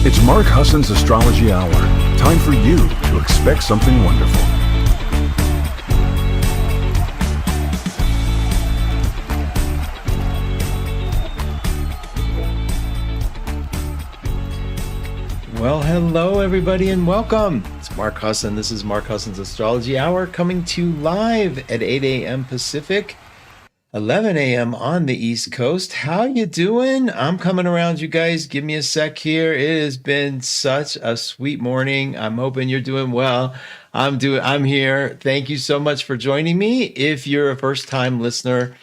It's Mark Husson's Astrology Hour. Time for you to expect something wonderful. Well, hello everybody and welcome. It's Mark Husson. This is Mark Husson's Astrology Hour coming to you live at 8 a.m. Pacific, 11 a.m. on the East Coast. How you doing? I'm coming around, you guys. Give me a sec here. It has been such a sweet morning. I'm hoping you're doing well. I'm here. Thank you so much for joining me. If you're a first-time listener,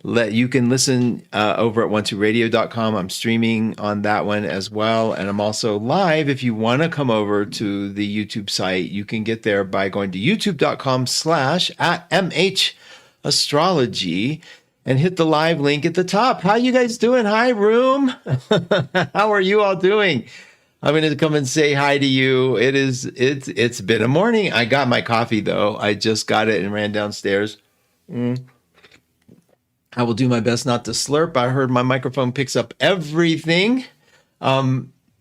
you can listen over at 12radio.com. I'm streaming on that one as well. And I'm also live. If you want to come over to the YouTube site, you can get there by going to youtube.com/@MHAstrology and hit the live link at the top. How you guys doing? Hi, room. How are you all doing? I'm going to come and say hi to you. It's been a morning. I got my coffee though. I just got it and ran downstairs. I will do my best not to slurp. I heard my microphone picks up everything.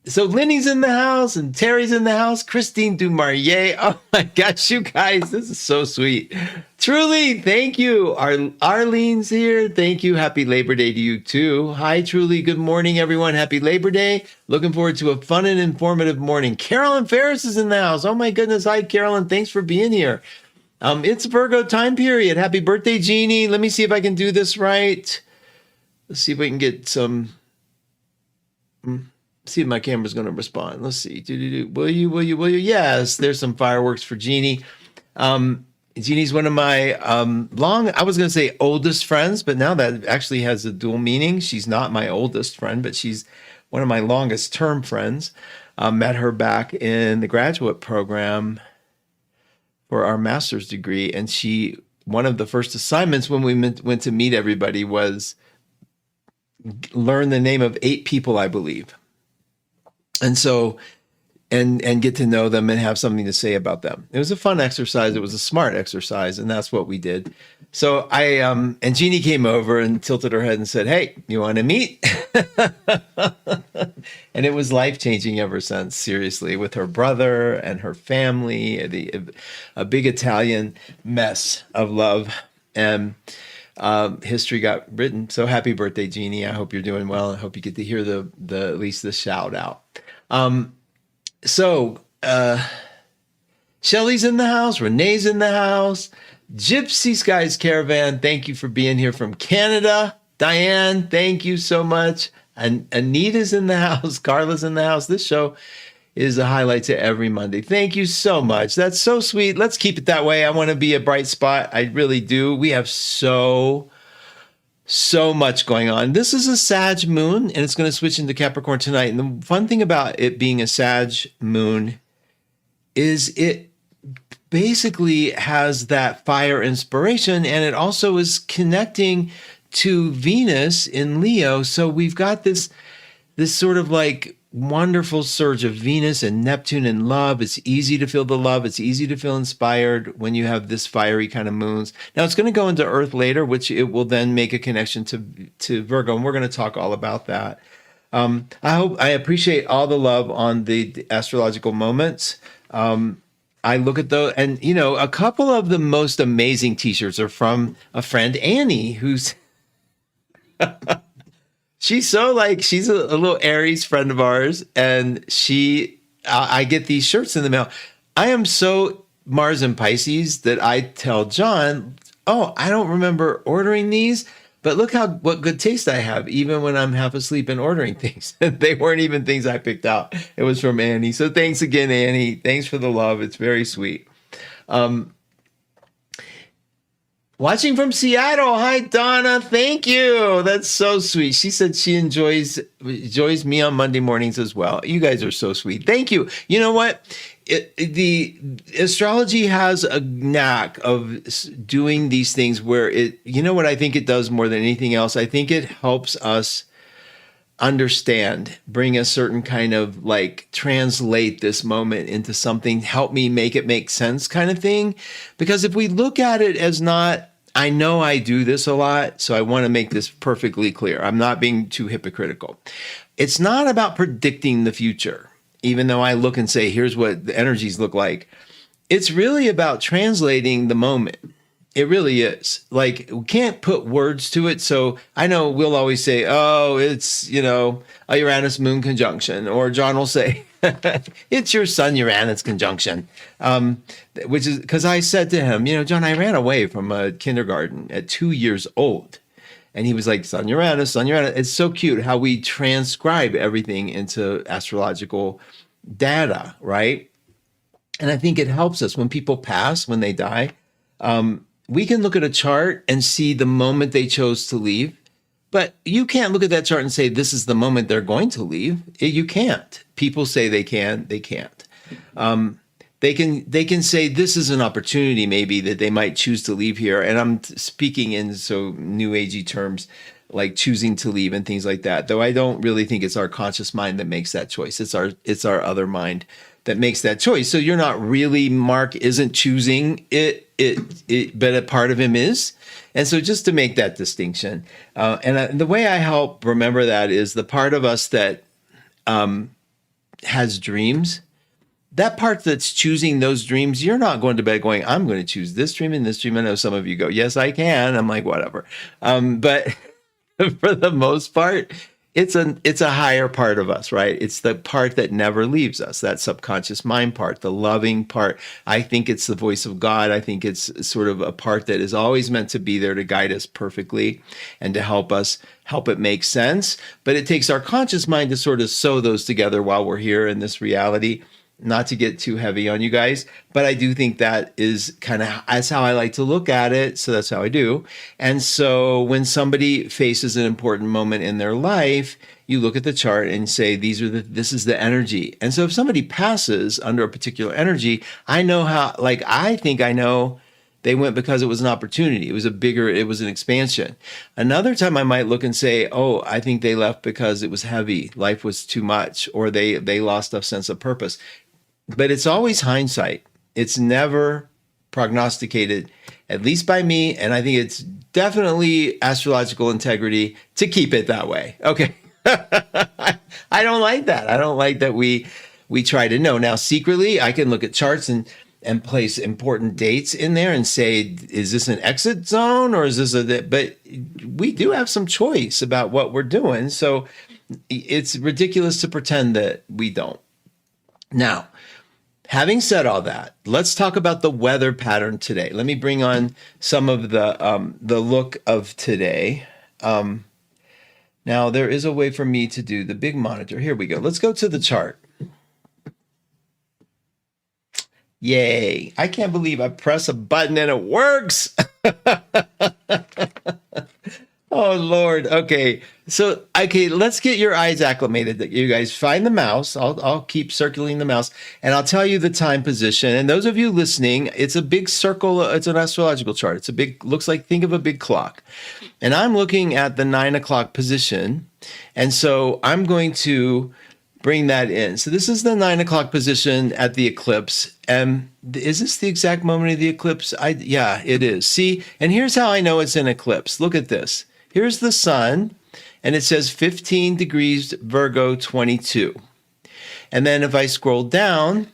So Lenny's in the house and Terry's in the house. Christine Dumarier. Oh my gosh, you guys, this is so sweet. Truly, thank you. Arlene's here. Thank you. Happy Labor Day to you too. Hi, Truly. Good morning, everyone. Happy Labor Day. Looking forward to a fun and informative morning. Carolyn Ferris is in the house. Oh my goodness. Hi, Carolyn. Thanks for being here. It's Virgo time period. Happy birthday, Jeannie. Let me see if I can do this right. Let's see if we can get some. See if my camera's going to respond. Let's see. Will you? Yes, there's some fireworks for Jeannie. Jeannie's one of my I was going to say oldest friends, but now that actually has a dual meaning. She's not my oldest friend, but she's one of my longest term friends. Met her back in the graduate program for our master's degree. And one of the first assignments when we went to meet everybody was learn the name of 8 people, I believe. And so, and get to know them and have something to say about them. It was a fun exercise. It was a smart exercise. And that's what we did. So and Jeannie came over and tilted her head and said, "Hey, you want to meet?" And it was life-changing ever since, seriously, with her brother and her family, a big Italian mess of love. And history got written. So happy birthday, Jeannie. I hope you're doing well. I hope you get to hear the at least the shout out. Shelly's in the house. Renee's in the house. Gypsy Skies Caravan, thank you for being here from Canada. Diane, thank you so much. And Anita's in the house. Carla's in the house. This show is a highlight to every Monday. Thank you so much. That's so sweet. Let's keep it that way. I want to be a bright spot. I really do. We have so much going on. This is a Sag moon, and it's going to switch into Capricorn tonight. And the fun thing about it being a Sag moon is it basically has that fire inspiration, and it also is connecting to Venus in Leo. So we've got this sort of like wonderful surge of Venus and Neptune in love. It's easy to feel the love. It's easy to feel inspired when you have this fiery kind of moons. Now it's going to go into Earth later, which it will then make a connection to Virgo, and we're going to talk all about that. I appreciate all the love on the astrological moments. I look at those, and a couple of the most amazing t-shirts are from a friend, Annie, who's she's a little Aries friend of ours, and I get these shirts in the mail. I am so Mars and Pisces that I tell John, "Oh, I don't remember ordering these, but look what good taste I have, even when I'm half asleep and ordering things." They weren't even things I picked out. It was from Annie. So thanks again, Annie. Thanks for the love. It's very sweet. Watching from Seattle. Hi, Donna. Thank you. That's so sweet. She said she enjoys me on Monday mornings as well. You guys are so sweet. Thank you. You know what? The astrology has a knack of doing these things where what I think it does more than anything else? I think it helps us understand, bring a certain kind of like translate this moment into something, help me make it make sense kind of thing. Because if we look at it as not, I know I do this a lot, so I want to make this perfectly clear. I'm not being too hypocritical. It's not about predicting the future. even though I look and say, here's what the energies look like, it's really about translating the moment. It really is. Like, we can't put words to it. So I know we'll always say, oh, it's, a Uranus moon conjunction. Or John will say, it's your sun Uranus conjunction. Which is because I said to him, John, I ran away from a kindergarten at 2 years old. And he was like, sun Uranus, sun Uranus. It's so cute how we transcribe everything into astrological data, right? And I think it helps us when people pass, when they die. We can look at a chart and see the moment they chose to leave, but you can't look at that chart and say, this is the moment they're going to leave. You can't. People say they can, they can't. They can say this is an opportunity maybe that they might choose to leave here. And I'm speaking in so new agey terms, like choosing to leave and things like that, though I don't really think it's our conscious mind that makes that choice. It's our other mind that makes that choice. So you're not really, Mark isn't choosing it, but a part of him is. And so just to make that distinction, and the way I help remember that is the part of us that has dreams, that part that's choosing those dreams, you're not going to bed going, I'm going to choose this dream and this dream. I know some of you go, yes, I can. I'm like, whatever. But for the most part, it's a higher part of us, right? It's the part that never leaves us, that subconscious mind part, the loving part. I think it's the voice of God. I think it's sort of a part that is always meant to be there to guide us perfectly and to help it make sense. But it takes our conscious mind to sort of sew those together while we're here in this reality. Not to get too heavy on you guys, but I do think that is that's how I like to look at it. So that's how I do. And so when somebody faces an important moment in their life, you look at the chart and say, this is the energy. And so if somebody passes under a particular energy, I know I think I know they went because it was an opportunity. It was an expansion. Another time I might look and say, oh, I think they left because it was heavy. Life was too much, or they lost a sense of purpose. But it's always hindsight. It's never prognosticated, at least by me. And I think it's definitely astrological integrity to keep it that way. Okay. I don't like that. I don't like that we try to know. Now, secretly, I can look at charts and place important dates in there and say, is this an exit zone or is this but we do have some choice about what we're doing. So it's ridiculous to pretend that we don't. Now, having said all that, let's talk about the weather pattern today. Let me bring on some of the look of today. Now, there is a way for me to do the big monitor. Here we go. Let's go to the chart. Yay. I can't believe I press a button and it works. Oh, Lord. Okay. Let's get your eyes acclimated. You guys find the mouse. I'll keep circling the mouse and I'll tell you the time position. And those of you listening, it's a big circle. It's an astrological chart. It's think of a big clock. And I'm looking at the 9 o'clock position. And so I'm going to bring that in. So this is the 9 o'clock position at the eclipse. Is this the exact moment of the eclipse? Yeah, it is. See, and here's how I know it's an eclipse. Look at this. Here's the sun, and it says 15 degrees Virgo 22. And then if I scroll down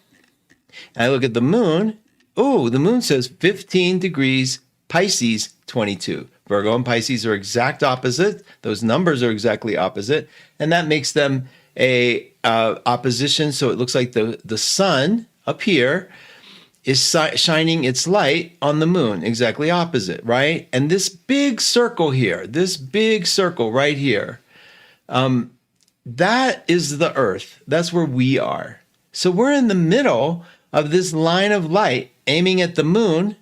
and I look at the moon, the moon says 15 degrees Pisces 22. Virgo and Pisces are exact opposite. Those numbers are exactly opposite, and that makes them a opposition. So it looks like the sun up here is shining its light on the moon, exactly opposite, right? And this big circle here, right here, that is the Earth. That's where we are. So we're in the middle of this line of light aiming at the moon,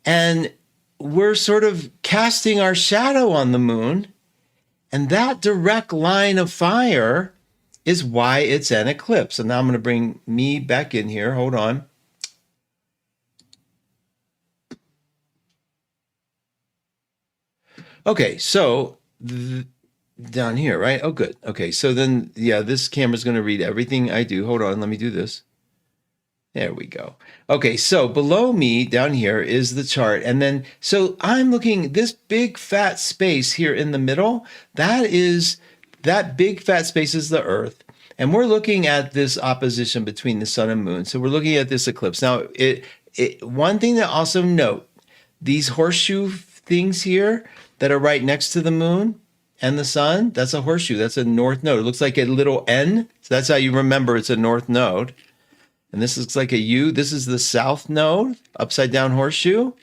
and we're sort of casting our shadow on the moon. And that direct line of fire is why it's an eclipse. And now I'm going to bring me back in here. Hold on. Okay, so down here, right? Oh, good. Okay, so then, yeah, this camera's going to read everything I do. Hold on, let me do this. There we go. Okay, so below me down here is the chart. And then, so I'm looking, this big fat space here in the middle, that big fat space is the Earth. And we're looking at this opposition between the sun and moon. So we're looking at this eclipse. Now, one thing to also note, these horseshoe things here that are right next to the moon and the sun, that's a horseshoe. That's a north node. It looks like a little N. So that's how you remember it's a north node. And this looks like a U. This is the south node, upside down horseshoe.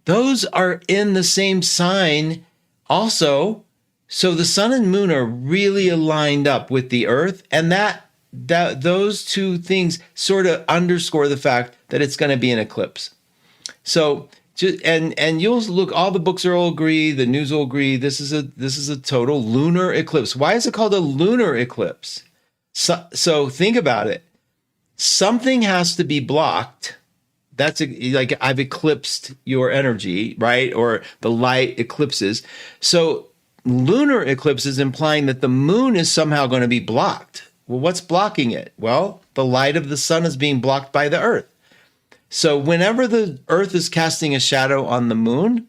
Those are in the same sign also. So the sun and moon are really aligned up with the earth. And that those two things sort of underscore the fact that it's going to be an eclipse. So and you'll look, all the books will agree, the news will agree, this is a total lunar eclipse. Why is it called a lunar eclipse? So think about it. Something has to be blocked. That's like I've eclipsed your energy, right? Or the light eclipses. So lunar eclipse is implying that the moon is somehow going to be blocked. Well, what's blocking it? Well, the light of the sun is being blocked by the earth. So whenever the earth is casting a shadow on the moon,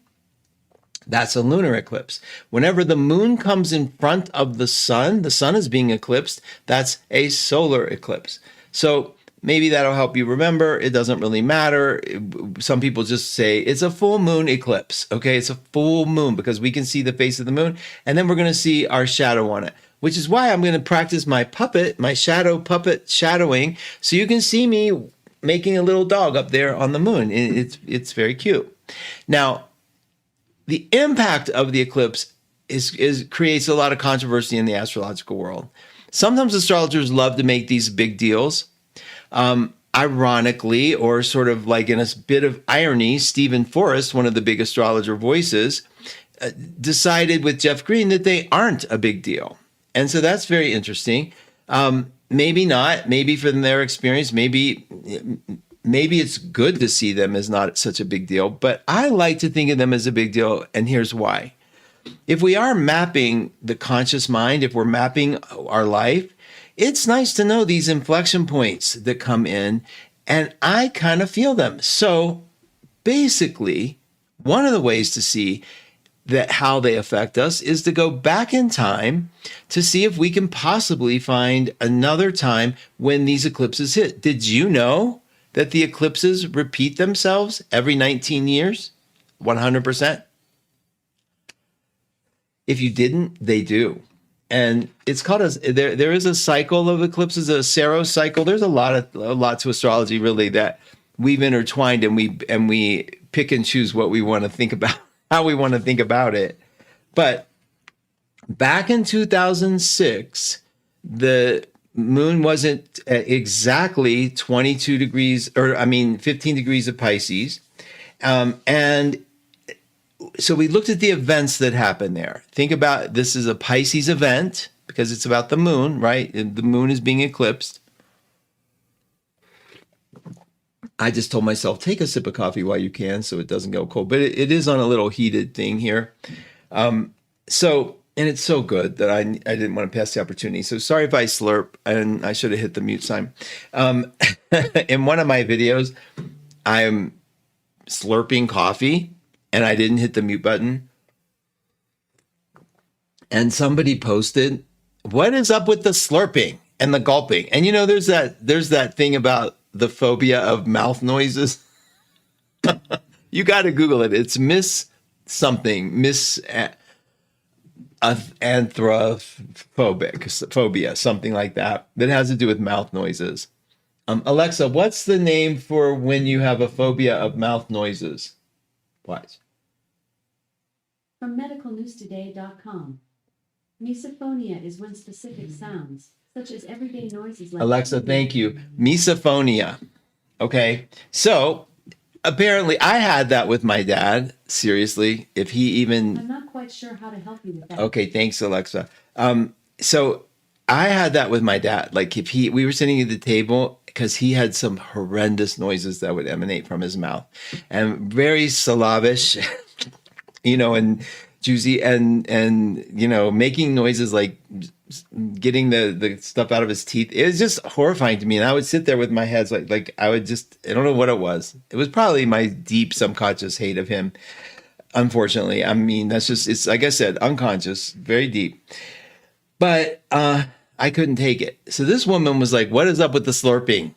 that's a lunar eclipse. Whenever the moon comes in front of the sun is being eclipsed, that's a solar eclipse. So maybe that'll help you remember. It doesn't really matter. Some people just say it's a full moon eclipse. Okay, it's a full moon because we can see the face of the moon, and then we're going to see our shadow on it, which is why I'm going to practice my shadow puppet shadowing, so you can see me making a little dog up there on the moon. It's very cute. Now, the impact of the eclipse creates a lot of controversy in the astrological world. Sometimes astrologers love to make these big deals. Ironically, or sort of like in a bit of irony, Stephen Forrest, one of the big astrologer voices, decided with Jeff Green that they aren't a big deal. And so that's very interesting. Maybe not. Maybe from their experience, maybe it's good to see them as not such a big deal. But I like to think of them as a big deal, and here's why. If we are mapping the conscious mind, if we're mapping our life, it's nice to know these inflection points that come in, and I kind of feel them. So basically, one of the ways to see that how they affect us is to go back in time to see if we can possibly find another time when these eclipses hit. Did you know that the eclipses repeat themselves every 19 years? 100%. If you didn't, they do. And it's called there is a cycle of eclipses, a Saros cycle. There's a lot to astrology really that we've intertwined, and we pick and choose what we want to think about, how we want to think about it. But back in 2006, the moon wasn't exactly 22 degrees, 15 degrees of Pisces. And so we looked at the events that happened there. Think about, this is a Pisces event because it's about the moon, right? The moon is being eclipsed. I just told myself, take a sip of coffee while you can so it doesn't go cold. But it is on a little heated thing here. And it's so good that I didn't want to pass the opportunity. So sorry if I slurp, and I should have hit the mute sign. In one of my videos, I'm slurping coffee, and I didn't hit the mute button. And somebody posted, what is up with the slurping and the gulping? And there's that thing about the phobia of mouth noises. You got to Google it. It's phobia, something like that has to do with mouth noises. Alexa, what's the name for when you have a phobia of mouth noises? What? From medicalnewstoday.com. Misophonia is when specific sounds, such as everyday noises like... Alexa, thank you. Misophonia. Okay. So apparently I had that with my dad. Seriously. If he even... I'm not quite sure how to help you with that. Okay. Thanks, Alexa. So I had that with my dad. Like we were sitting at the table because he had some horrendous noises that would emanate from his mouth, and very syllabish, and juicy, and making noises like getting the stuff out of his teeth. It was just horrifying to me. And I would sit there with my head like I don't know what it was. It was probably my deep subconscious hate of him. Unfortunately, that's just, it's like I said, unconscious, very deep. But I couldn't take it. So this woman was like, what is up with the slurping?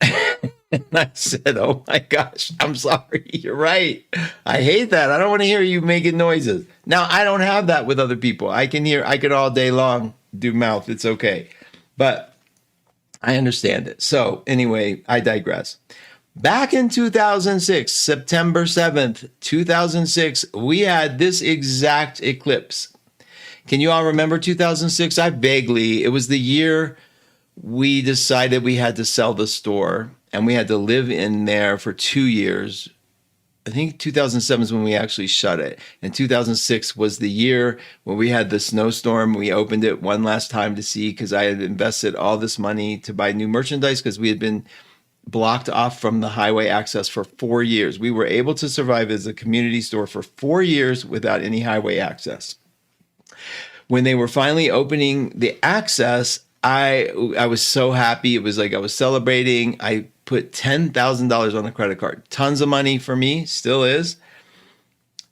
And I said, oh my gosh, I'm sorry. You're right. I hate that. I don't want to hear you making noises. Now, I don't have that with other people. I could all day long do mouth. It's okay. But I understand it. So anyway, I digress. Back in 2006, September 7th, 2006, we had this exact eclipse. Can you all remember 2006? It was the year we decided we had to sell the store and we had to live in there for 2 years. I think 2007 is when we actually shut it. And 2006 was the year when we had the snowstorm. We opened it one last time to see, because I had invested all this money to buy new merchandise because we had been blocked off from the highway access for 4 years. We were able to survive as a community store for 4 years without any highway access. When they were finally opening the access, I was so happy. It was like I was celebrating. I put $10,000 on a credit card. Tons of money for me, still is.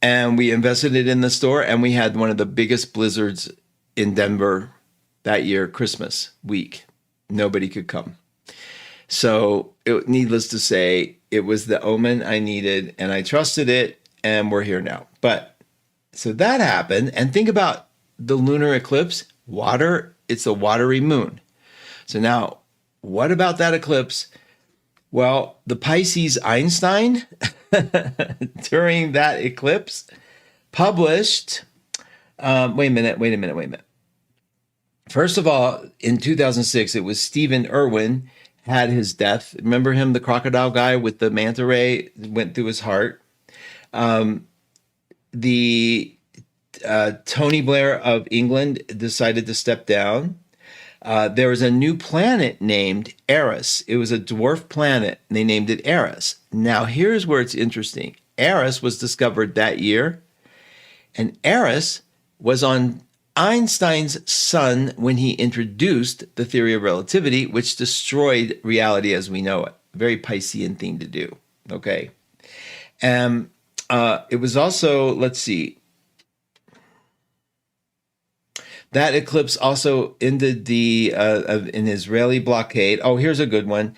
And we invested it in the store, and we had one of the biggest blizzards in Denver that year, Christmas week. Nobody could come. So needless to say, it was the omen I needed, and I trusted it, and we're here now. But so that happened, and think about the lunar eclipse, water, it's a watery moon. So now, what about that eclipse? Well, the Pisces Einstein during that eclipse published, wait a minute. First of all, in 2006, it was Stephen Irwin had his death. Remember him, the crocodile guy with the manta ray went through his heart. Tony Blair of England decided to step down. There was a new planet named Eris. It was a dwarf planet, and they named it Eris. Now, here's where it's interesting. Eris was discovered that year, and Eris was on Einstein's sun when he introduced the theory of relativity, which destroyed reality as we know it. Very Piscean thing to do, okay? And it was also, let's see, that eclipse also ended an Israeli blockade. Oh, here's a good one.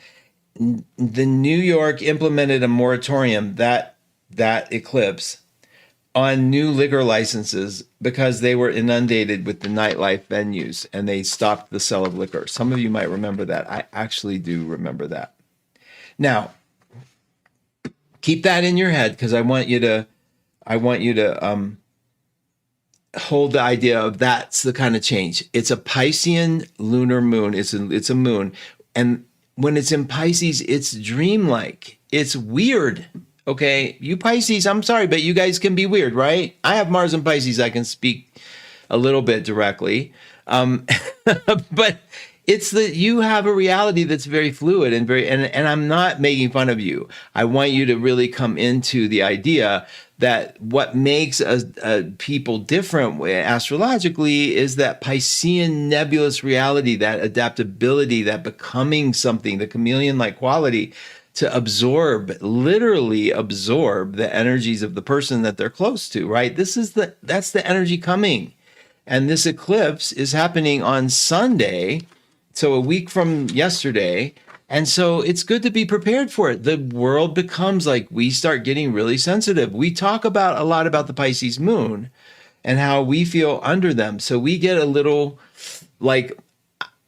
The New York implemented a moratorium, that eclipse, on new liquor licenses because they were inundated with the nightlife venues, and they stopped the sale of liquor. Some of you might remember that. I actually do remember that. Now, keep that in your head, because I want you to hold the idea of that's the kind of change. It's a Piscean lunar moon. It's a moon. And when it's in Pisces, it's dreamlike. It's weird. Okay. You Pisces, I'm sorry, but you guys can be weird, right? I have Mars in Pisces. I can speak a little bit directly. But it's you have a reality that's very fluid and and I'm not making fun of you. I want you to really come into the idea that what makes people different astrologically is that Piscean nebulous reality, that adaptability, that becoming something, the chameleon-like quality to literally absorb the energies of the person that they're close to, right? That's the energy coming. And this eclipse is happening on Sunday, so a week from yesterday. And so it's good to be prepared for it. The world becomes like, we start getting really sensitive. We talk a lot about the Pisces moon and how we feel under them. So we get a little like,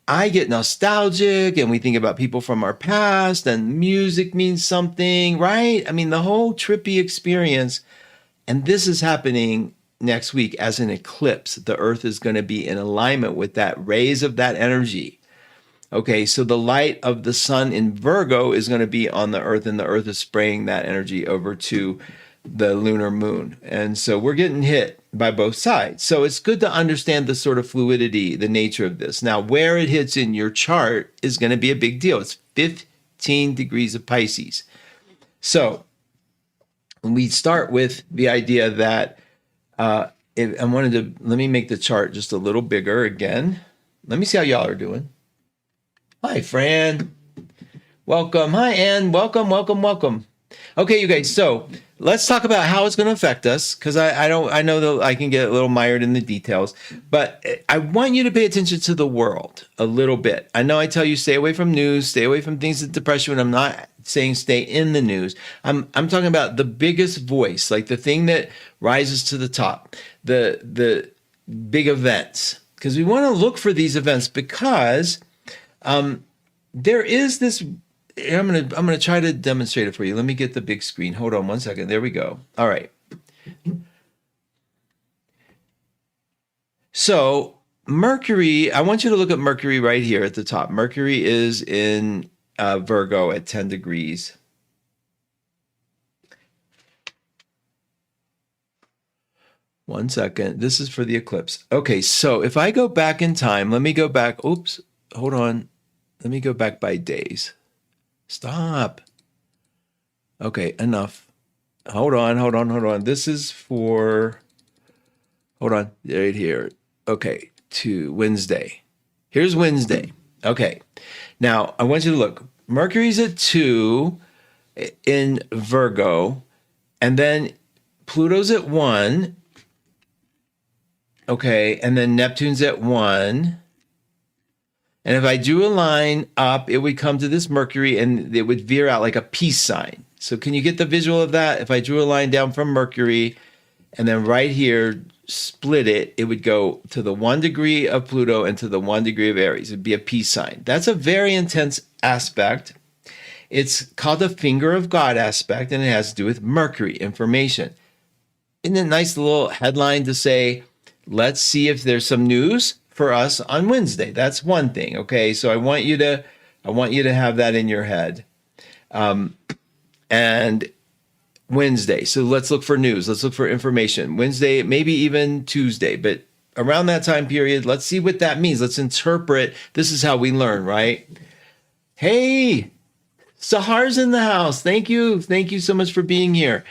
I get nostalgic, and we think about people from our past, and music means something, right? I mean, the whole trippy experience. And this is happening next week as an eclipse. The earth is going to be in alignment with that rays of that energy. Okay, so the light of the sun in Virgo is going to be on the earth, and the earth is spraying that energy over to the lunar moon. And so we're getting hit by both sides. So it's good to understand the sort of fluidity, the nature of this. Now, where it hits in your chart is going to be a big deal. It's 15 degrees of Pisces. So we start with the idea that let me make the chart just a little bigger again. Let me see how y'all are doing. Hi, Fran. Welcome. Hi, Ann. Welcome. Okay, you guys. So let's talk about how it's going to affect us, because I know that I can get a little mired in the details, but I want you to pay attention to the world a little bit. I know I tell you stay away from news, stay away from things that depress you, and I'm not saying stay in the news. I'm talking about the biggest voice, like the thing that rises to the top, the big events, because we want to look for these events because there is this. I'm gonna try to demonstrate it for you. Let me get the big screen. Hold on one second. There we go. All right. So Mercury, I want you to look at Mercury right here at the top. Mercury is in Virgo at 10 degrees. One second. This is for the eclipse. Okay, so if I go back in time, let me go back. Oops, hold on. Let me go back by days. Stop. Okay, enough. Hold on. This is for, hold on, right here. Okay, to Wednesday. Here's Wednesday. Okay, now I want you to look. Mercury's at 2 in Virgo, and then Pluto's at 1. Okay, and then Neptune's at 1. And if I drew a line up, it would come to this Mercury and it would veer out like a peace sign. So can you get the visual of that? If I drew a line down from Mercury and then right here, split it, it would go to the 1 degree of Pluto and to the 1 degree of Aries. It'd be a peace sign. That's a very intense aspect. It's called the finger of God aspect, and it has to do with Mercury information. Isn't it a nice little headline to say, let's see if there's some news for us on Wednesday? That's one thing. Okay. So I want you to have that in your head. And Wednesday. So let's look for news. Let's look for information. Wednesday, maybe even Tuesday, but around that time period, let's see what that means. Let's interpret. This is how we learn, right? Hey, Sahar's in the house. Thank you. Thank you so much for being here.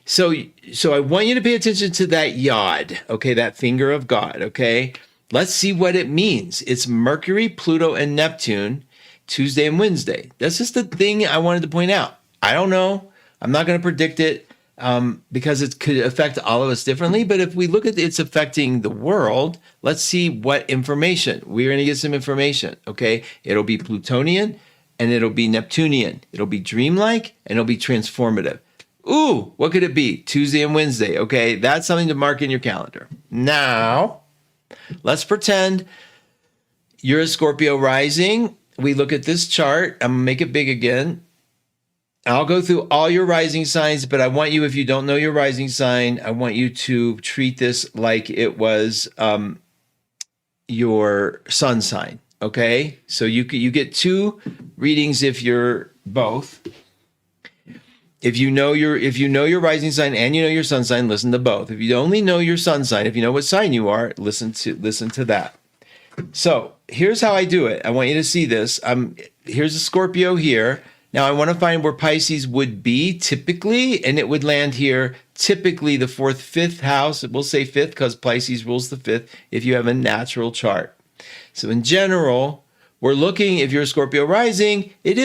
So I want you to pay attention to that yod, okay, that finger of God, okay? Let's see what it means. It's Mercury, Pluto, and Neptune, Tuesday and Wednesday. That's just the thing I wanted to point out. I don't know. I'm not going to predict it because it could affect all of us differently. But if we look at it's affecting the world, let's see what information. We're going to get some information, okay? It'll be Plutonian and it'll be Neptunian. It'll be dreamlike and it'll be transformative. Ooh, what could it be? Tuesday and Wednesday, okay? That's something to mark in your calendar. Now, let's pretend you're a Scorpio rising. We look at this chart. I'm going to make it big again. I'll go through all your rising signs, but I want you, if you don't know your rising sign, I want you to treat this like it was your sun sign, okay? So you get 2 readings if you're both. If you know your rising sign and you know your sun sign, listen to both. If you only know your sun sign, if you know what sign you are, listen to that. So here's how I do it. I want you to see this. Here's a Scorpio here. Now I want to find where Pisces would be typically, and it would land here. Typically the 4th, 5th house. We'll say 5th because Pisces rules the 5th if you have a natural chart. So in general, we're looking, if you're a Scorpio rising, it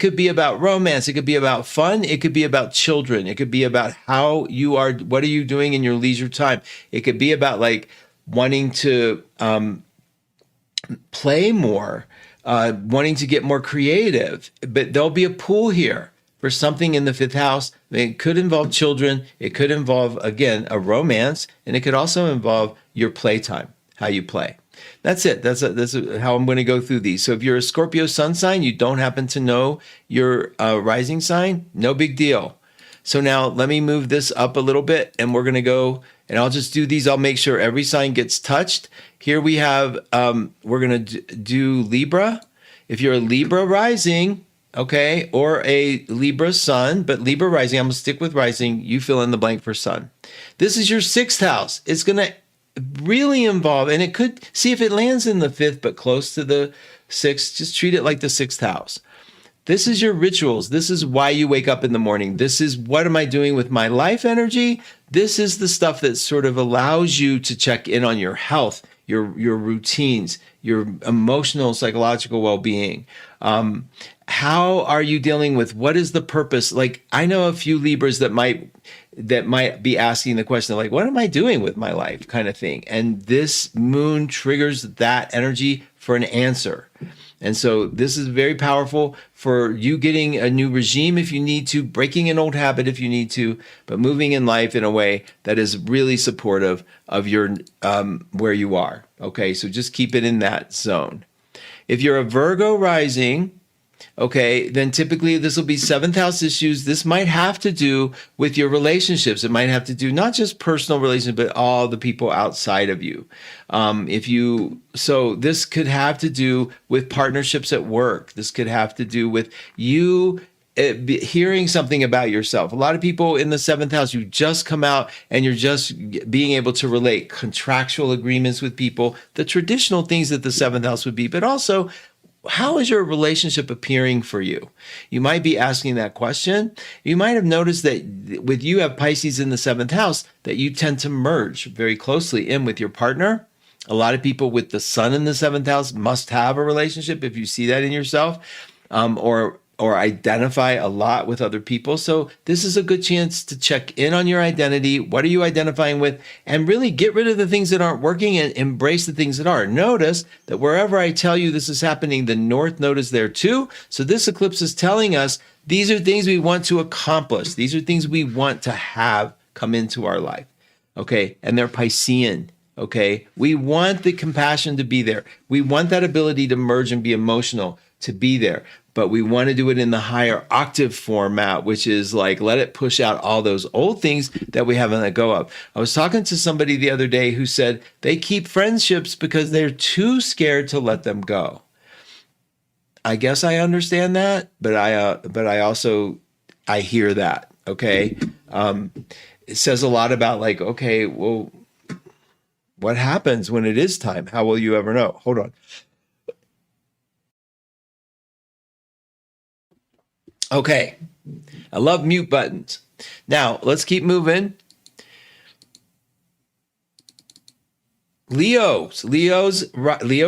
could be about romance. It could be about fun. It could be about children. It could be about what are you doing in your leisure time? It could be about like wanting to play more, wanting to get more creative. But there'll be a pull here for something in the 5th house. It could involve children. It could involve, again, a romance. And it could also involve your playtime, how you play. That's it. That's how I'm going to go through these. So if you're a Scorpio sun sign, you don't happen to know your rising sign, no big deal. So now let me move this up a little bit and we're going to go, and I'll just do these. I'll make sure every sign gets touched. Here we have, we're going to do Libra. If you're a Libra rising, okay, or a Libra sun, but Libra rising, I'm going to stick with rising. You fill in the blank for sun. This is your 6th house. It's going to really involve, and it could, see if it lands in the 5th, but close to the 6th, just treat it like the 6th house. This is your rituals. This is why you wake up in the morning. This is what am I doing with my life energy? This is the stuff that sort of allows you to check in on your health your routines, your emotional, psychological well-being. How are you dealing with what is the purpose? Like, I know a few Libras that might be asking the question like, what am I doing with my life, kind of thing. And this moon triggers that energy for an answer. And so this is very powerful for you getting a new regime if you need to, breaking an old habit if you need to, but moving in life in a way that is really supportive of your where you are. Okay, so just keep it in that zone. If you're a Virgo rising, okay, then typically this will be seventh house issues. This might have to do with your relationships. It might have to do not just personal relationships, but all the people outside of you. So this could have to do with partnerships at work. This could have to do with you hearing something about yourself. A lot of people in the seventh house, you just come out and you're just being able to relate contractual agreements with people, the traditional things that the seventh house would be, but also how is your relationship appearing for you? You might be asking that question. You might have noticed that with you have Pisces in the seventh house, that you tend to merge very closely in with your partner. A lot of people with the sun in the seventh house must have a relationship if you see that in yourself, or identify a lot with other people. So this is a good chance to check in on your identity. What are you identifying with? And really get rid of the things that aren't working and embrace the things that are. Notice that wherever I tell you this is happening, the North Node is there too. So this eclipse is telling us these are things we want to accomplish. These are things we want to have come into our life. Okay, and they're Piscean. Okay, we want the compassion to be there. We want that ability to merge and be emotional to be there. But we want to do it in the higher octave format, which is like, let it push out all those old things that we haven't let go of. I was talking to somebody the other day who said they keep friendships because they're too scared to let them go. I guess I understand that, but I also hear that. Okay. It says a lot about like, okay, well, what happens when it is time? How will you ever know? Hold on. Okay, I love mute buttons. Now, let's keep moving. Leo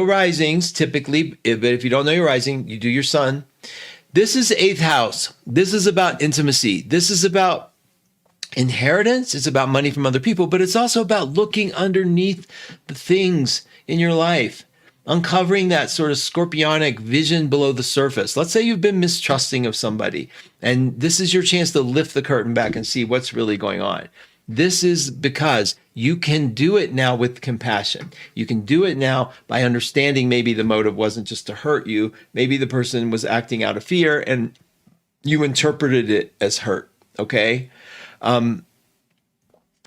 risings typically, but if you don't know your rising, you do your sun. This is eighth house. This is about intimacy. This is about inheritance. It's about money from other people, but it's also about looking underneath the things in your life, uncovering that sort of scorpionic vision below the surface. Let's say you've been mistrusting of somebody, and this is your chance to lift the curtain back and see what's really going on. This is because you can do it now with compassion. You can do it now by understanding maybe the motive wasn't just to hurt you. Maybe the person was acting out of fear and you interpreted it as hurt, okay? In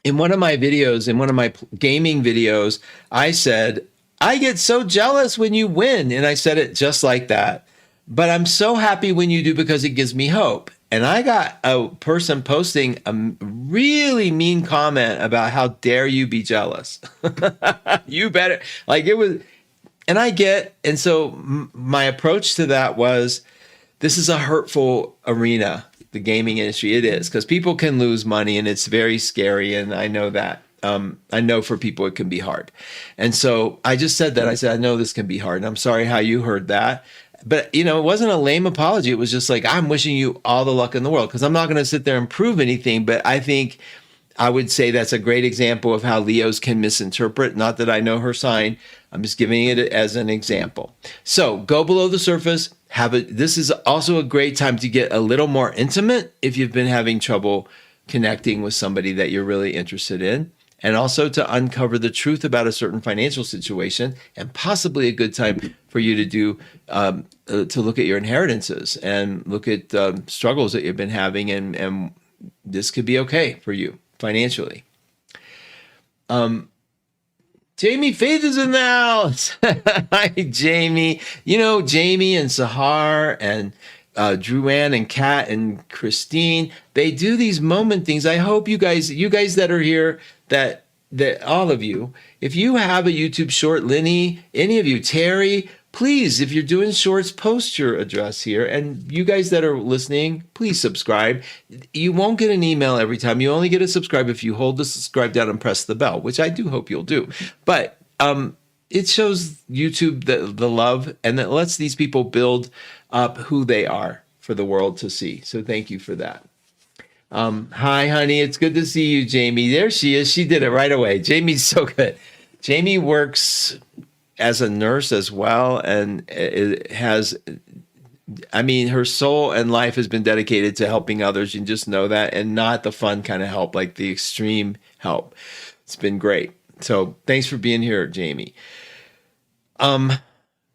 one of my videos, in one of my gaming videos, I said, I get so jealous when you win. And I said it just like that. But I'm so happy when you do because it gives me hope. And I got a person posting a really mean comment about how dare you be jealous. You better, like it was, and so my approach to that was, this is a hurtful arena, the gaming industry. It is, because people can lose money and it's very scary. And I know that. I know for people it can be hard. And so I just said that. I said, I know this can be hard. And I'm sorry how you heard that. But, it wasn't a lame apology. It was just like, I'm wishing you all the luck in the world, because I'm not going to sit there and prove anything. But I think I would say that's a great example of how Leos can misinterpret. Not that I know her sign. I'm just giving it as an example. So go below the surface. This is also a great time to get a little more intimate if you've been having trouble connecting with somebody that you're really interested in. And also to uncover the truth about a certain financial situation, and possibly a good time for you to do to look at your inheritances and look at struggles that you've been having, and this could be okay for you financially. Jamie Faith is in the house. Hi, Jamie. Jamie and Sahar and Drew Ann and Kat and Christine, they do these moment things. I hope you guys that are here, that all of you, if you have a YouTube short, Lenny, any of you, Terry, please, if you're doing shorts, post your address here. And you guys that are listening, please subscribe. You won't get an email every time. You only get a subscribe if you hold the subscribe down and press the bell, which I do hope you'll do. But it shows YouTube the love, and it lets these people build up who they are for the world to see. So thank you for that. Hi, honey. It's good to see you, Jamie. There she is. She did it right away. Jamie's so good. Jamie works as a nurse as well, and it has, I mean, her soul and life has been dedicated to helping others. You just know that, and not the fun kind of help, like the extreme help. It's been great. So thanks for being here, Jamie.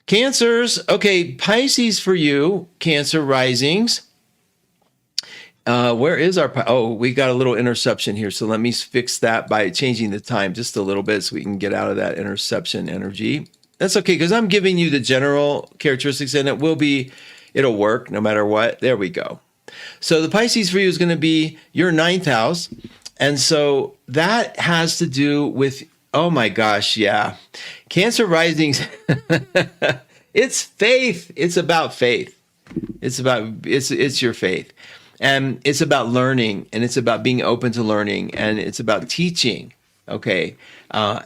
Cancers. Okay, Pisces for you, Cancer risings. Where is our, we got a little interception here. So let me fix that by changing the time just a little bit so we can get out of that interception energy. That's okay, because I'm giving you the general characteristics, and it'll work no matter what. There we go. So the Pisces for you is going to be your 9th house. And so that has to do with, oh my gosh, yeah. Cancer risings, it's faith. It's about faith. It's your faith. And it's about learning, and it's about being open to learning, and it's about teaching. Okay. So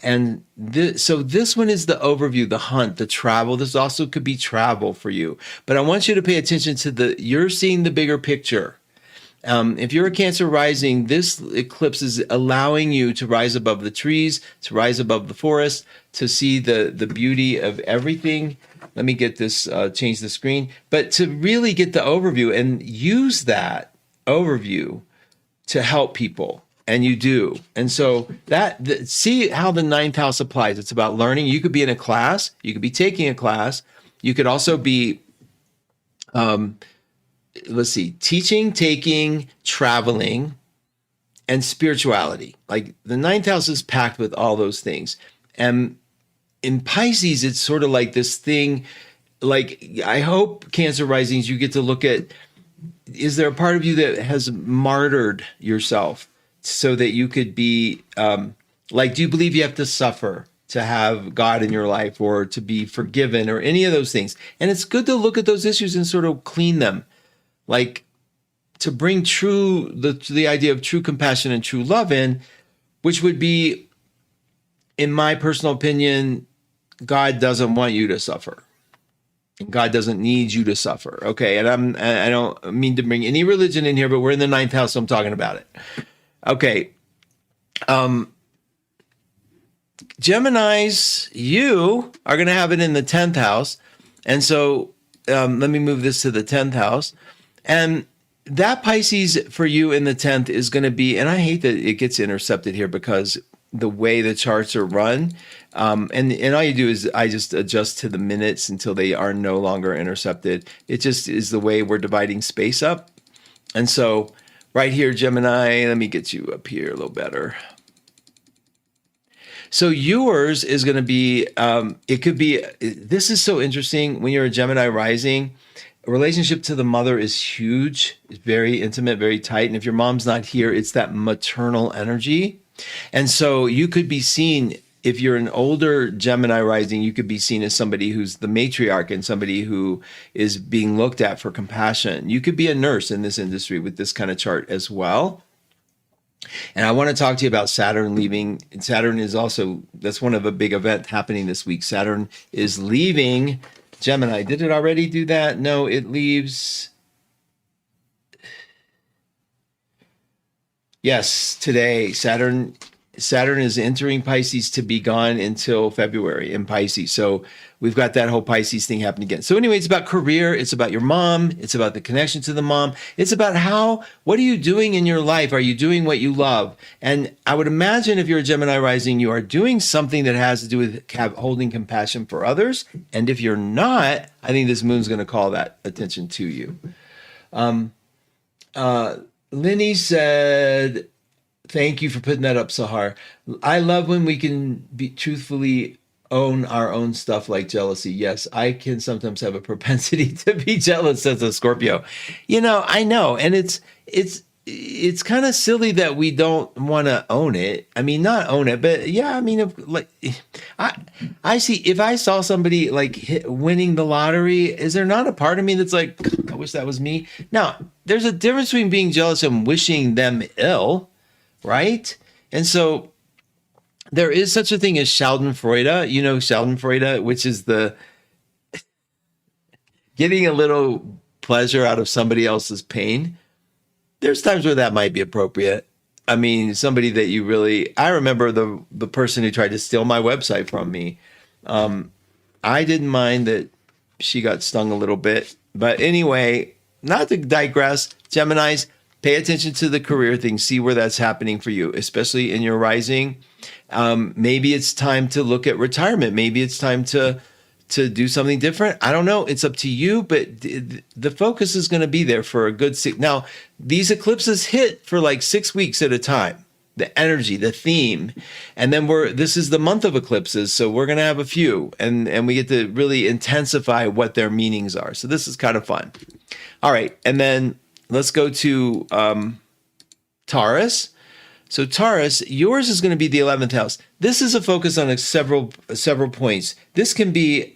this one is the overview, the hunt, the travel. This also could be travel for you, but I want you to pay attention to you're seeing the bigger picture. If you're a Cancer rising, this eclipse is allowing you to rise above the trees, to rise above the forest, to see the beauty of everything. Let me get this, change the screen, but to really get the overview and use that overview to help people. And you do. And so see how the 9th house applies. It's about learning. You could be in a class. You could be taking a class. You could also be, teaching, taking, traveling, and spirituality. Like the 9th house is packed with all those things. And in Pisces, it's sort of like this thing, like I hope Cancer risings, you get to look at, is there a part of you that has martyred yourself so that you could be, do you believe you have to suffer to have God in your life, or to be forgiven, or any of those things? And it's good to look at those issues and sort of clean them, like to bring the idea of true compassion and true love in, which would be, in my personal opinion, God doesn't want you to suffer. God doesn't need you to suffer. Okay. And I don't mean to bring any religion in here, but we're in the 9th house, so I'm talking about it. Okay. Geminis, you are going to have it in the 10th house. And so let me move this to the 10th house. And that Pisces for you in the 10th is going to be, and I hate that it gets intercepted here because the way the charts are run, and all you do is I just adjust to the minutes until they are no longer intercepted. It just is the way we're dividing space up. And so right here, Gemini, let me get you up here a little better. So yours is going to be, it could be, this is so interesting when you're a Gemini rising. A relationship to the mother is huge. It's very intimate, very tight. And if your mom's not here, it's that maternal energy. And so you could be seen, if you're an older Gemini rising, you could be seen as somebody who's the matriarch and somebody who is being looked at for compassion. You could be a nurse in this industry with this kind of chart as well. And I want to talk to you about Saturn leaving. Saturn is also, that's one of a big event happening this week. Saturn is leaving Gemini. Did it already do that? No, it leaves. Yes, today, Saturn is entering Pisces to be gone until February in Pisces. So we've got that whole Pisces thing happening again. So anyway, it's about career. It's about your mom. It's about the connection to the mom. It's about what are you doing in your life? Are you doing what you love? And I would imagine if you're a Gemini rising, you are doing something that has to do with holding compassion for others. And if you're not, I think this moon's going to call that attention to you. Lenny said, thank you for putting that up, Sahar. I love when we can truthfully own our own stuff like jealousy. Yes, I can sometimes have a propensity to be jealous as a Scorpio. I know. And it's kind of silly that we don't want to own it. I mean, not own it, but yeah, I mean, I see, if I saw somebody winning the lottery, is there not a part of me that's like, I wish that was me? Now, there's a difference between being jealous and wishing them ill, right? And so there is such a thing as Schadenfreude, Schadenfreude, which is the getting a little pleasure out of somebody else's pain. There's times where that might be appropriate. I mean, somebody that you really, I remember the person who tried to steal my website from me. I didn't mind that she got stung a little bit. But anyway, not to digress, Geminis, pay attention to the career thing. See where that's happening for you, especially in your rising. Maybe it's time to look at retirement. Maybe it's time to do something different. I don't know. It's up to you, but the focus is going to be there for a good Now, these eclipses hit for like 6 weeks at a time. The energy, the theme. And then this is the month of eclipses, so we're going to have a few, and we get to really intensify what their meanings are. So this is kind of fun. All right, and then let's go to Taurus. So Taurus, yours is going to be the 11th house. This is a focus on several points. This can be,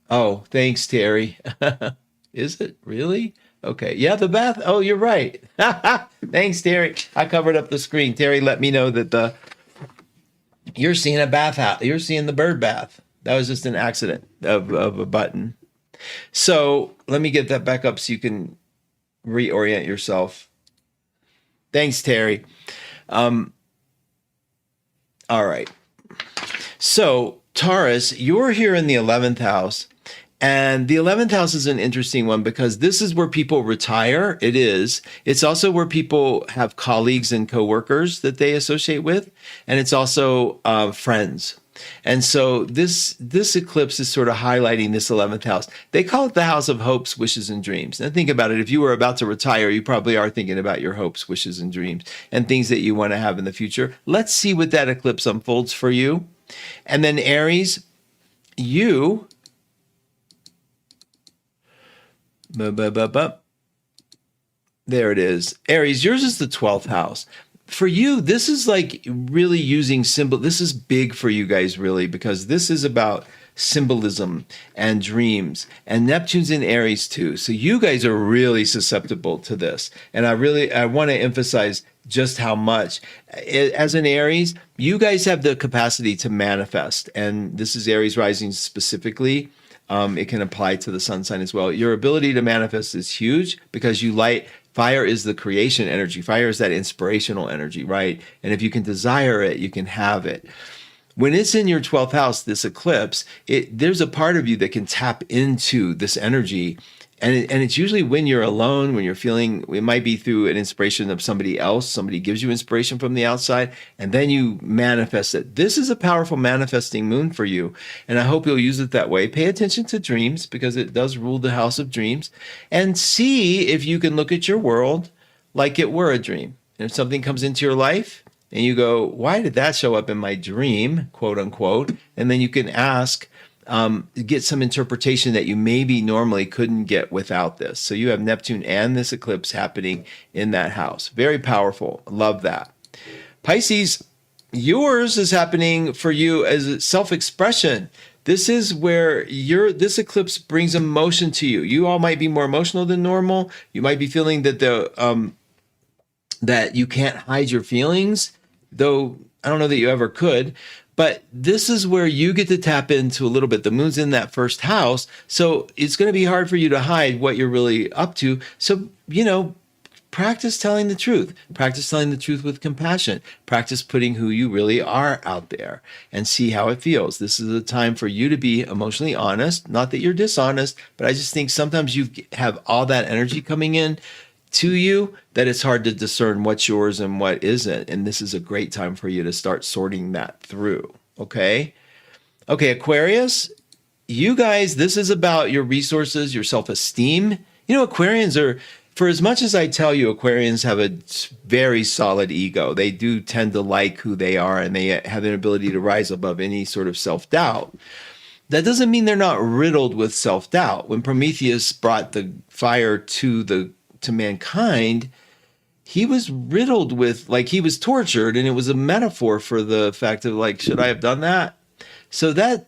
oh, thanks, Terry. Is it really? Okay. Yeah, the bath. Oh, you're right. Thanks, Terry. I covered up the screen. Terry let me know that you're seeing a bath house. You're seeing the bird bath. That was just an accident of a button. So let me get that back up so you can reorient yourself. Thanks, Terry. All right. So Taurus, you're here in the 11th house. And the 11th house is an interesting one because this is where people retire. It is. It's also where people have colleagues and coworkers that they associate with. And it's also friends. And so this eclipse is sort of highlighting this 11th house. They call it the house of hopes, wishes, and dreams. And think about it. If you were about to retire, you probably are thinking about your hopes, wishes, and dreams and things that you want to have in the future. Let's see what that eclipse unfolds for you. And then Aries, you... There it is. Aries, yours is the 12th house. For you, this is like really using symbol. This is big for you guys, really, because this is about symbolism and dreams. And Neptune's in Aries too. So you guys are really susceptible to this. And I want to emphasize just how much. As an Aries, you guys have the capacity to manifest. And this is Aries rising specifically. It can apply to the sun sign as well. Your ability to manifest is huge because fire is the creation energy. Fire is that inspirational energy, right? And if you can desire it, you can have it. When it's in your 12th house, this eclipse, there's a part of you that can tap into this energy. And it's usually when you're alone, when you're feeling, it might be through an inspiration of somebody else. Somebody gives you inspiration from the outside, and then you manifest it. This is a powerful manifesting moon for you, and I hope you'll use it that way. Pay attention to dreams because it does rule the house of dreams, and see if you can look at your world like it were a dream. And if something comes into your life and you go, why did that show up in my dream, quote unquote, and then you can ask, get some interpretation that you maybe normally couldn't get without this. So you have Neptune and this eclipse happening in that house. Very powerful. Love that. Pisces, yours is happening for you as self-expression. This is where this eclipse brings emotion to you. You all might be more emotional than normal. You might be feeling that that you can't hide your feelings, though I don't know that you ever could. But this is where you get to tap into a little bit. The moon's in that first house, so it's going to be hard for you to hide what you're really up to. So, practice telling the truth. Practice telling the truth with compassion. Practice putting who you really are out there and see how it feels. This is a time for you to be emotionally honest. Not that you're dishonest, but I just think sometimes you have all that energy coming in to you that it's hard to discern what's yours and what isn't. And this is a great time for you to start sorting that through. Okay, Aquarius, you guys, this is about your resources, your self-esteem. Aquarians are, for as much as I tell you, Aquarians have a very solid ego. They do tend to like who they are, and they have an ability to rise above any sort of self-doubt. That doesn't mean they're not riddled with self-doubt. When Prometheus brought the fire to mankind, he was riddled with, he was tortured, and it was a metaphor for the fact of, should I have done that? So that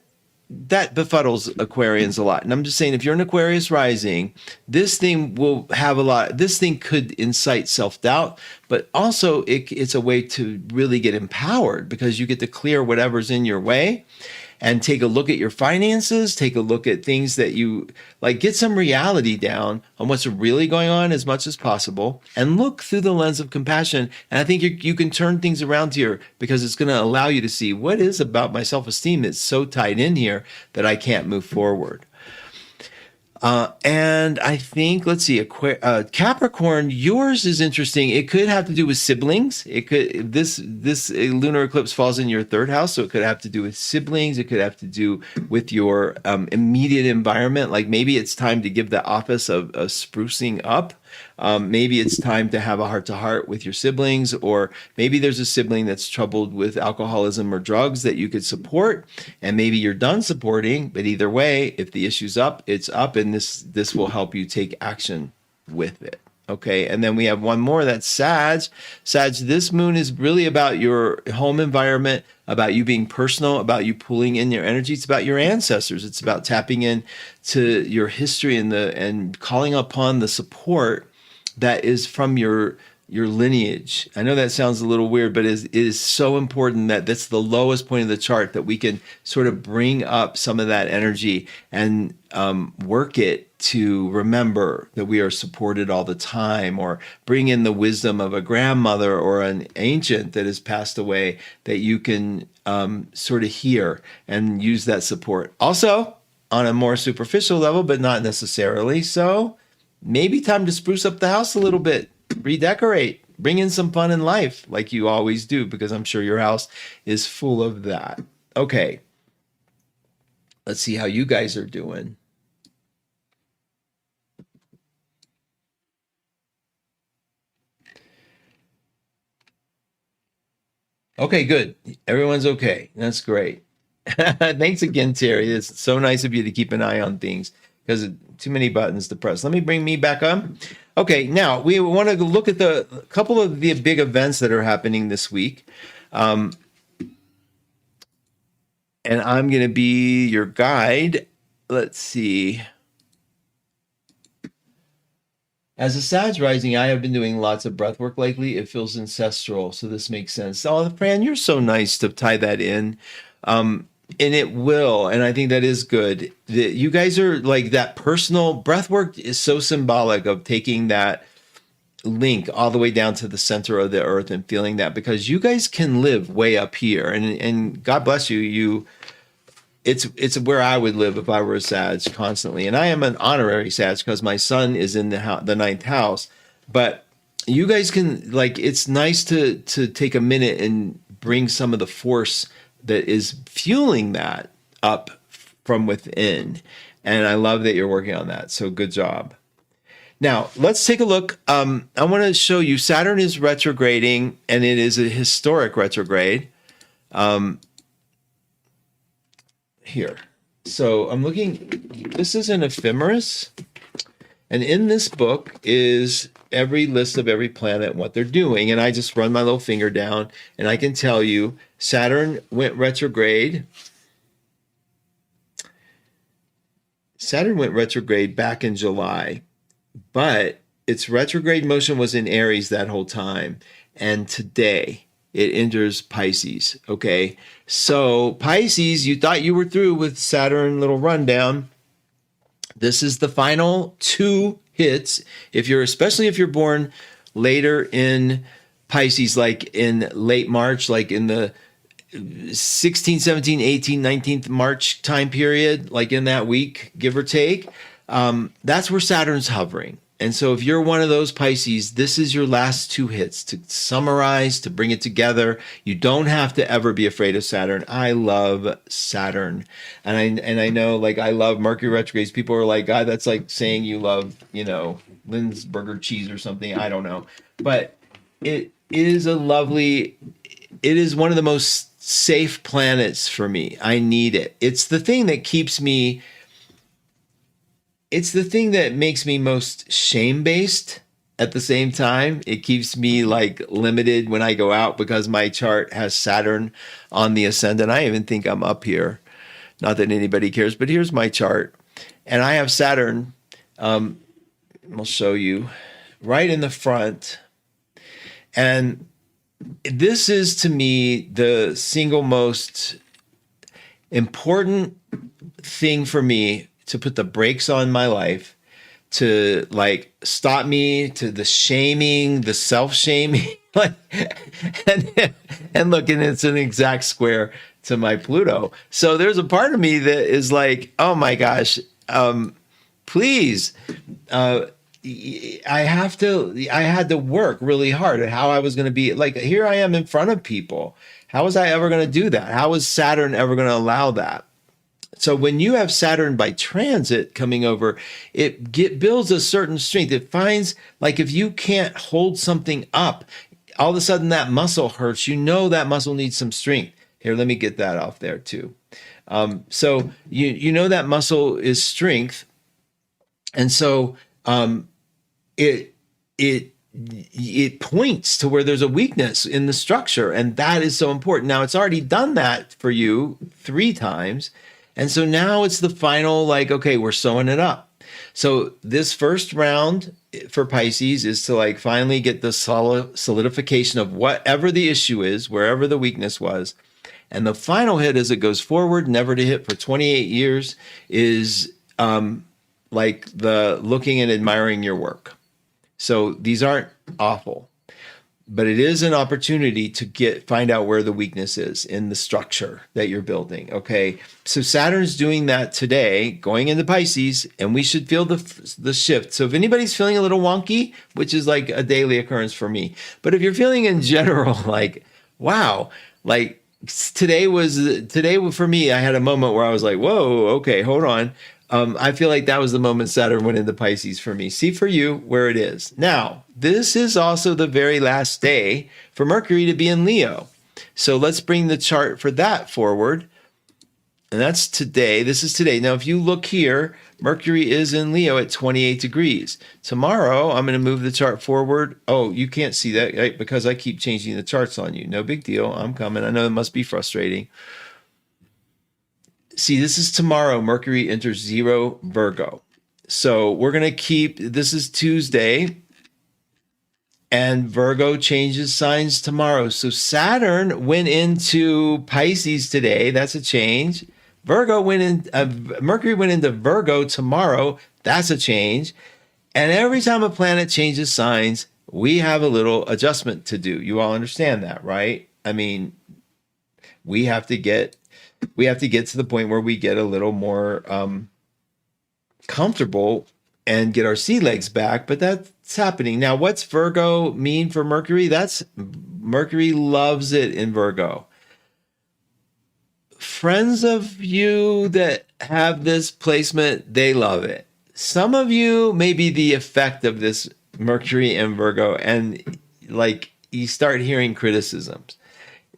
that befuddles Aquarians a lot. And I'm just saying, if you're an Aquarius rising, this thing will have this thing could incite self-doubt, but also it's a way to really get empowered because you get to clear whatever's in your way and take a look at your finances, take a look at things that you like, get some reality down on what's really going on as much as possible, and look through the lens of compassion. And I think you can turn things around here because it's going to allow you to see what is about my self-esteem that's so tied in here that I can't move forward. And I think, let's see, Capricorn, yours is interesting. It could have to do with siblings. It could, this lunar eclipse falls in your third house. So it could have to do with siblings. It could have to do with your immediate environment. Like maybe it's time to give the office of sprucing up. Maybe it's time to have a heart-to-heart with your siblings, or maybe there's a sibling that's troubled with alcoholism or drugs that you could support, and maybe you're done supporting. But either way, if the issue's up, it's up, and this will help you take action with it. Okay, and then we have one more, that's Sag. Sag, this moon is really about your home environment, about you being personal, about you pulling in your energy. It's about your ancestors. It's about tapping in to your history and calling upon the support that is from your lineage. I know that sounds a little weird, but it is so important that that's the lowest point of the chart, that we can sort of bring up some of that energy and work it to remember that we are supported all the time, or bring in the wisdom of a grandmother or an ancient that has passed away that you can sort of hear and use that support. Also, on a more superficial level, but not necessarily so, maybe time to spruce up the house a little bit, redecorate, bring in some fun in life like you always do, because I'm sure your house is full of that. Okay, let's see how you guys are doing. Okay, good. Everyone's okay. That's great. Thanks again, Terry. It's so nice of you to keep an eye on things, because too many buttons to press. Let me bring me back up. Okay, now we want to look at a couple of the big events that are happening this week. And I'm going to be your guide. Let's see. As a Sag rising, I have been doing lots of breath work lately. It feels ancestral, so this makes sense. Oh, Fran, you're so nice to tie that in. And it will, and I think that is good. You guys are like, that personal breath work is so symbolic of taking that link all the way down to the center of the earth and feeling that, because you guys can live way up here, and God bless you. It's where I would live if I were a Sag constantly. And I am an honorary Sag because my son is in the ninth house. But you guys can, like, it's nice to take a minute and bring some of the force that is fueling that up from within. And I love that you're working on that. So good job. Now, let's take a look. I want to show you Saturn is retrograding, and it is a historic retrograde. Here. So I'm looking, this is an ephemeris, and in this book is every list of every planet and what they're doing, and I just run my little finger down, and I can tell you Saturn went retrograde. Saturn went retrograde back in July, but its retrograde motion was in Aries that whole time, and today it enters Pisces. Okay, so Pisces, you thought you were through with Saturn little rundown. This is the final two hits. Especially if you're born later in Pisces, like in late March, like in the 16, 17, 18, 19th March time period, like in that week, give or take, that's where Saturn's hovering. And so if you're one of those Pisces, this is your last two hits to summarize, to bring it together. You don't have to ever be afraid of Saturn. I love Saturn. And I know, like, I love Mercury retrogrades. People are like, God, that's like saying you love, Lynn's burger cheese or something. I don't know. But it is it is one of the most safe planets for me. I need it. It's the thing that keeps me, it's the thing that makes me most shame-based at the same time. It keeps me like limited when I go out because my chart has Saturn on the ascendant. I even think I'm up here. Not that anybody cares, but here's my chart. And I have Saturn, I'll show you, right in the front. And this is, to me, the single most important thing for me to put the brakes on my life, to like stop me, to the shaming, the self-shaming, like, and look, and it's an exact square to my Pluto. So there's a part of me that is like, oh my gosh, please, I had to work really hard at how I was going to be. Like, here I am in front of people. How was I ever going to do that? How was Saturn ever going to allow that? So when you have Saturn by transit coming over, it builds a certain strength. It finds, like, if you can't hold something up, all of a sudden that muscle hurts. You know that muscle needs some strength. Here, let me get that off there too. So you know that muscle is strength, and so it points to where there's a weakness in the structure, and that is so important. Now, it's already done that for you 3 times. And so now it's the final, like, okay, we're sewing it up. So this first round for Pisces is to like finally get the solidification of whatever the issue is, wherever the weakness was. And the final hit as it goes forward, never to hit for 28 years, is like the looking and admiring your work. So these aren't awful, but it is an opportunity to find out where the weakness is in the structure that you're building. Okay. So Saturn's doing that today, going into Pisces, and we should feel the shift. So if anybody's feeling a little wonky, which is like a daily occurrence for me, but if you're feeling in general, like, wow, like today for me, I had a moment where I was like, whoa, okay, hold on. I feel like that was the moment Saturn went into Pisces for me. See for you where it is. Now, this is also the very last day for Mercury to be in Leo. So let's bring the chart for that forward. And that's today. This is today. Now, if you look here, Mercury is in Leo at 28 degrees. Tomorrow, I'm going to move the chart forward. Oh, you can't see that, right? Because I keep changing the charts on you. No big deal. I'm coming. I know it must be frustrating. See, this is tomorrow. Mercury enters 0 Virgo. So we're going to this is Tuesday, and Virgo changes signs tomorrow. So Saturn went into Pisces today. That's a change. Mercury went into Virgo tomorrow. That's a change. And every time a planet changes signs, we have a little adjustment to do. You all understand that, right? I mean, we have to get to the point where we get a little more comfortable and get our sea legs back, but that's happening. Now, what's Virgo mean for Mercury? Mercury loves it in Virgo. Friends of you that have this placement, they love it. Some of you may be the effect of this Mercury and Virgo, and like you start hearing criticisms.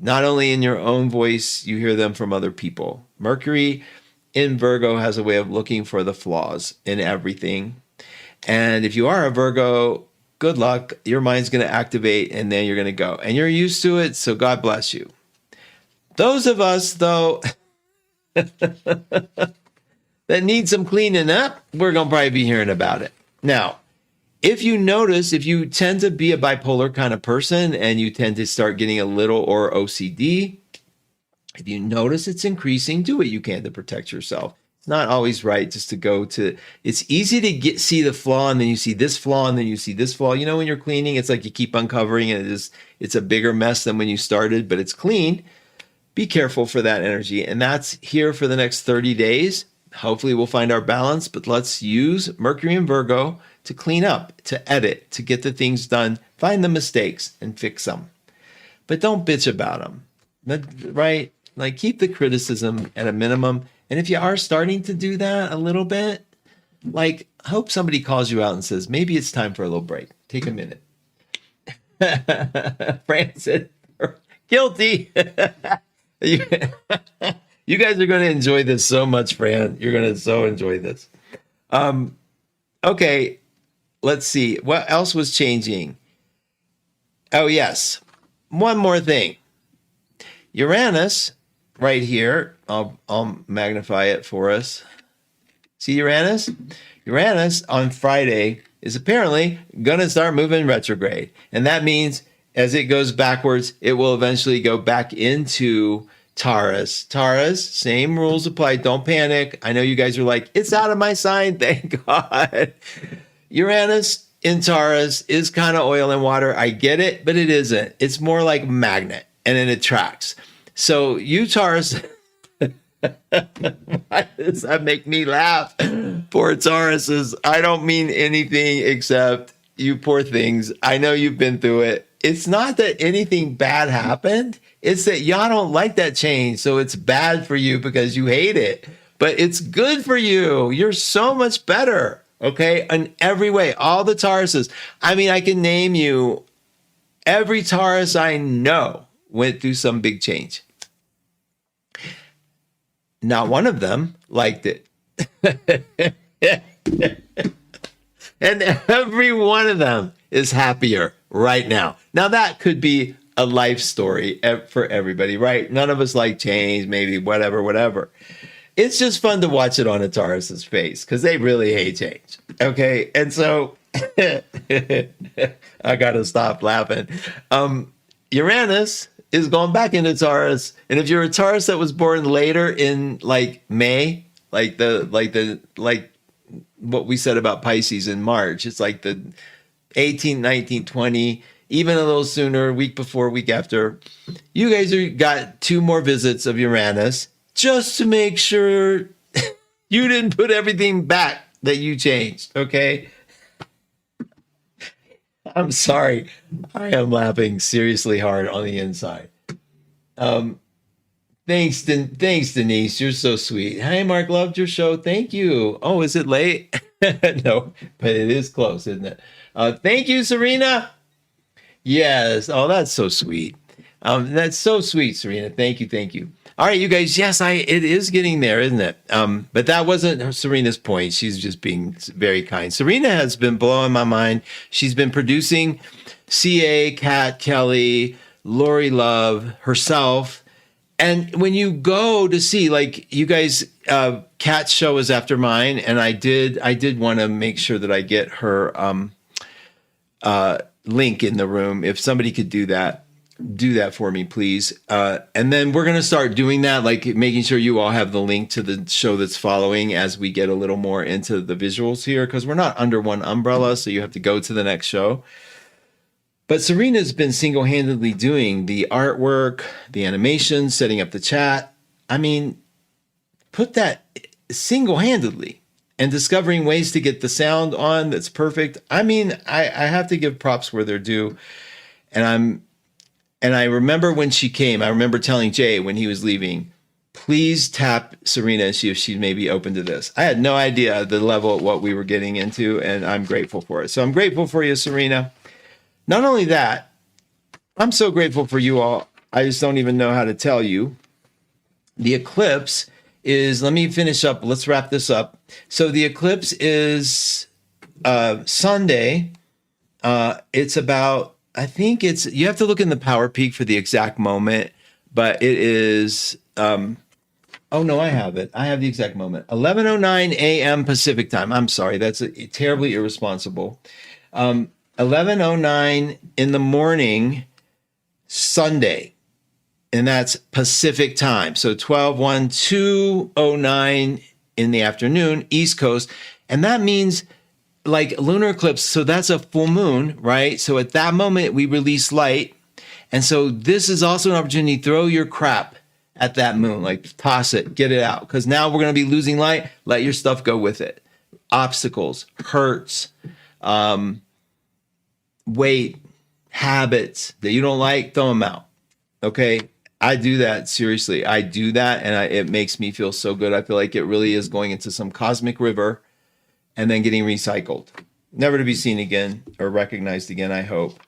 Not only in your own voice, you hear them from other people. Mercury in Virgo has a way of looking for the flaws in everything. And if you are a Virgo, good luck. Your mind's going to activate and then you're going to go. And you're used to it, so God bless you. Those of us, though, that need some cleaning up, we're going to probably be hearing about it. Now, if you notice, if you tend to be a bipolar kind of person and you tend to start getting a little or OCD, if you notice it's increasing, do what you can to protect yourself. It's not always right just to go to, it's easy to see the flaw and then you see this flaw and then you see this flaw. You know, when you're cleaning, it's like you keep uncovering and it's a bigger mess than when you started, but it's clean. Be careful for that energy. And that's here for the next 30 days. Hopefully we'll find our balance, but let's use Mercury and Virgo to clean up, to edit, to get the things done, find the mistakes and fix them. But don't bitch about them, right? Like keep the criticism at a minimum. And if you are starting to do that a little bit, like hope somebody calls you out and says, maybe it's time for a little break. Take a minute. Fran said, guilty. You guys are going to enjoy this so much, Fran. You're going to so enjoy this. Okay, let's see. What else was changing? Oh, yes. One more thing. Uranus, right here, I'll magnify it for us. See Uranus? Uranus on Friday is apparently going to start moving retrograde. And that means as it goes backwards, it will eventually go back into Taurus. Taurus, same rules apply. Don't panic. I know you guys are like, it's out of my sign. Thank God. Uranus in Taurus is kind of oil and water. I get it, but it isn't. It's more like a magnet and it attracts. So you Taurus, why does that make me laugh? Poor Tauruses. I don't mean anything except you poor things. I know you've been through it. It's not that anything bad happened. It's that y'all don't like that change. So it's bad for you because you hate it. But it's good for you. You're so much better. Okay? In every way. All the Tauruses. I mean, I can name you every Taurus I know went through some big change. Not one of them liked it. And every one of them is happier right now. Now that could be a life story for everybody, right? None of us like change, maybe whatever. It's just fun to watch it on a Taurus's face because they really hate change. Okay. And so I got to stop laughing. Uranus is going back into Taurus. And if you're a Taurus that was born later in like May, like what we said about Pisces in March, it's like the 18, 19, 20, even a little sooner, week before, week after. You guys got 2 more visits of Uranus just to make sure you didn't put everything back that you changed, okay? I'm sorry. I am laughing seriously hard on the inside. Thanks, Denise. You're so sweet. Hi, Mark. Loved your show. Thank you. Oh, is it late? No, but it is close, isn't it? Thank you, Serena. Yes. Oh, that's so sweet. That's so sweet, Serena. Thank you. All right, you guys. Yes, it is getting there, isn't it? But that wasn't Serena's point. She's just being very kind. Serena has been blowing my mind. She's been producing CA, Kat, Kelly, Lori Love, herself. And when you go to see, like you guys, Kat's show is after mine, and I did want to make sure that I get her link in the room. If somebody could do that for me, please. And then we're going to start doing that, like making sure you all have the link to the show that's following as we get a little more into the visuals here, because we're not under one umbrella, so you have to go to the next show. But Serena's been single-handedly doing the artwork, the animation, setting up the chat. I mean, put that single-handedly and discovering ways to get the sound on that's perfect. I mean, I have to give props where they're due. And I remember when she came, I remember telling Jay when he was leaving, please tap Serena and see if she's maybe open to this. I had no idea the level of what we were getting into, and I'm grateful for it. So I'm grateful for you, Serena. Not only that, I'm so grateful for you all. I just don't even know how to tell you. The eclipse is, let me finish up. Let's wrap this up. So the eclipse is Sunday. It's about, I think it's, you have to look in the Power Peak for the exact moment, but it is, oh no, I have it. I have the exact moment. 11:09 a.m. Pacific time. I'm sorry. That's terribly irresponsible. 11:09 in the morning, Sunday, and that's Pacific time. So 12:02:09 in the afternoon, East Coast, and that means like lunar eclipse. So that's a full moon, right? So at that moment we release light, and so this is also an opportunity to throw your crap at that moon, like toss it, get it out, because now we're going to be losing light. Let your stuff go with it. Obstacles, hurts. Weight, habits that you don't like, throw them out. Okay. I do that. Seriously. I do that. And it makes me feel so good. I feel like it really is going into some cosmic river and then getting recycled, never to be seen again or recognized again, I hope.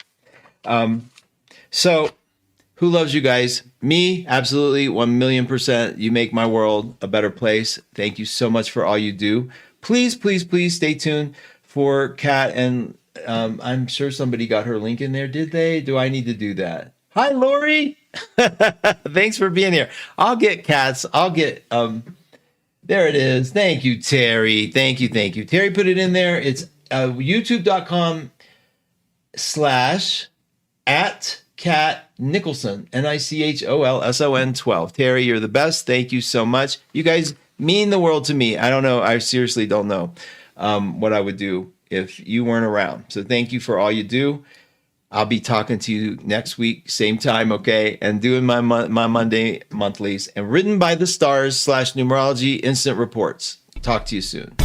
So who loves you guys? Me, absolutely. 1,000,000%. You make my world a better place. Thank you so much for all you do. Please stay tuned for Kat, and I'm sure somebody got her link in there. Did they? Do I need to do that? Hi, Lori. Thanks for being here. I'll get cats. There it is. Thank you, Terry. Thank you. Terry put it in there. It's youtube.com/@Cat Nicholson, Nichholson 12. Terry, you're the best. Thank you so much. You guys mean the world to me. I don't know. I seriously don't know what I would do if you weren't around. So thank you for all you do. I'll be talking to you next week, same time, okay? And doing my Monday monthlies and written by the stars /numerology instant reports. Talk to you soon.